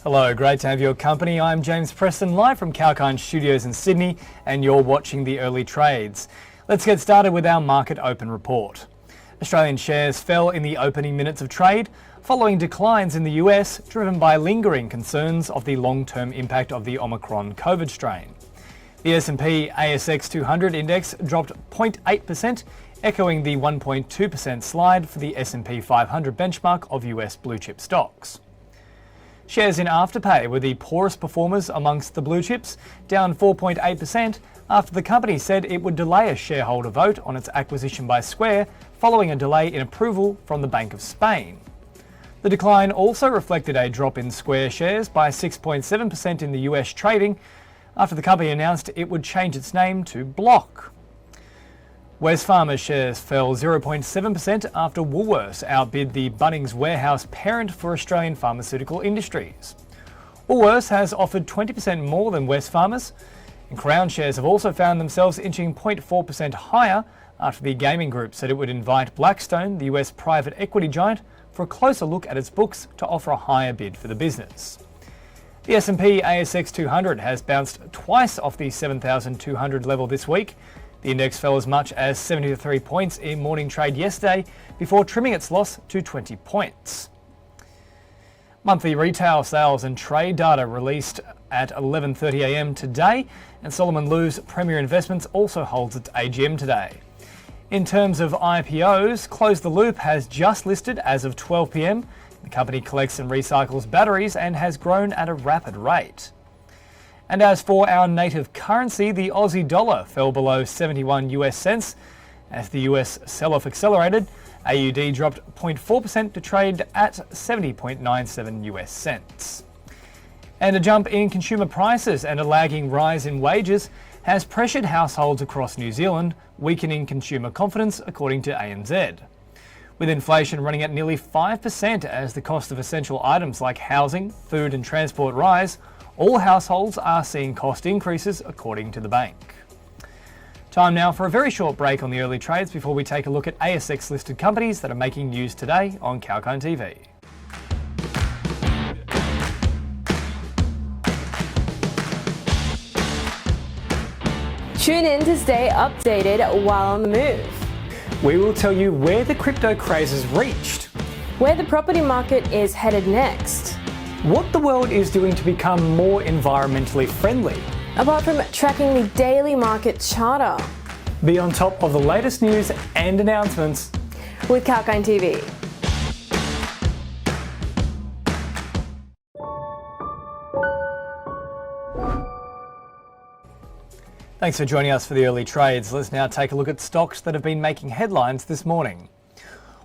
Hello, great to have your company. I'm James Preston, live from Kalkine Studios in Sydney, and you're watching the early trades. Let's get started with our market open report. Australian shares fell in the opening minutes of trade, following declines in the US, driven by lingering concerns of the long-term impact of the Omicron COVID strain. The S&P ASX 200 index dropped 0.8%, echoing the 1.2% slide for the S&P 500 benchmark of US blue chip stocks. Shares in Afterpay were the poorest performers amongst the blue chips, down 4.8% after the company said it would delay a shareholder vote on its acquisition by Square following a delay in approval from the Bank of Spain. The decline also reflected a drop in Square shares by 6.7% in the US trading after the company announced it would change its name to Block. Wesfarmers shares fell 0.7% after Woolworths outbid the Bunnings Warehouse parent for Australian pharmaceutical industries. Woolworths has offered 20% more than Wesfarmers, and Crown shares have also found themselves inching 0.4% higher after the gaming group said it would invite Blackstone, the US private equity giant, for a closer look at its books to offer a higher bid for the business. The S&P ASX 200 has bounced twice off the 7,200 level this week. The index fell as much as 73 points in morning trade yesterday before trimming its loss to 20 points. Monthly retail sales and trade data released at 11:30am today, and Solomon Lew's Premier Investments also holds its AGM today. In terms of IPOs, Close the Loop has just listed as of 12pm. The company collects and recycles batteries and has grown at a rapid rate. And as for our native currency, the Aussie dollar fell below 71 US cents. As the US sell-off accelerated, AUD dropped 0.4% to trade at 70.97 US cents. And a jump in consumer prices and a lagging rise in wages has pressured households across New Zealand, weakening consumer confidence, according to ANZ. With inflation running at nearly 5% as the cost of essential items like housing, food and transport rise, all households are seeing cost increases, according to the bank. Time now for a very short break on the early trades before we take a look at ASX listed companies that are making news today on Kalkine TV. Tune in to stay updated while on the move. We will tell you where the crypto craze has reached, Where the property market is headed next. what the world is doing to become more environmentally friendly. Apart from tracking the daily market charter. Be on top of the latest news and announcements With Kalkine TV. Thanks for joining us for the early trades. Let's now take a look at stocks that have been making headlines this morning.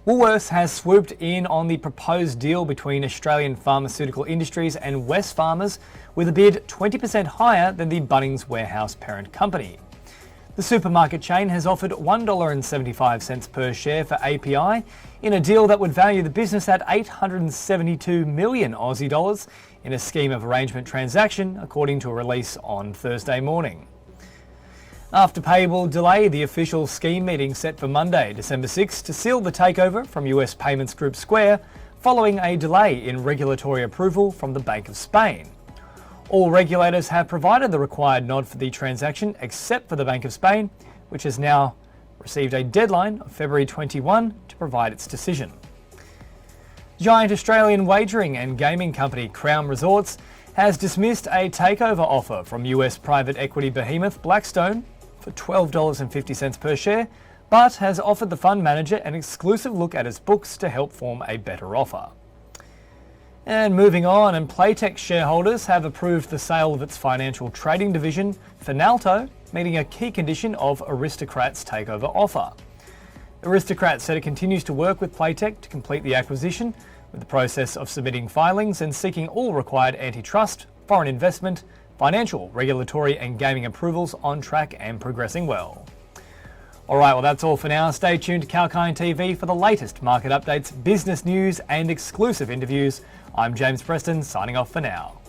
Woolworths has swooped in on the proposed deal between Australian pharmaceutical industries and Wesfarmers with a bid 20% higher than the Bunnings Warehouse parent company. The supermarket chain has offered $1.75 per share for API in a deal that would value the business at 872 million Aussie dollars in a scheme of arrangement transaction, according to a release on Thursday morning. Afterpay will delay the official scheme meeting set for Monday, December 6, to seal the takeover from US payments group Square, following a delay in regulatory approval from the Bank of Spain. All regulators have provided the required nod for the transaction, except for the Bank of Spain, which has now received a deadline of February 21 to provide its decision. Giant Australian wagering and gaming company Crown Resorts has dismissed a takeover offer from US private equity behemoth Blackstone for $12.50 per share, but has offered the fund manager an exclusive look at its books to help form a better offer. And moving on, and Playtech shareholders have approved the sale of its financial trading division, Finalto, meeting a key condition of Aristocrat's takeover offer. Aristocrat said it continues to work with Playtech to complete the acquisition, with the process of submitting filings and seeking all required antitrust, foreign investment, financial, regulatory and gaming approvals on track and progressing well. Alright, well that's all for now. Stay tuned to Kalkine TV for the latest market updates, business news and exclusive interviews. I'm James Preston, signing off for now.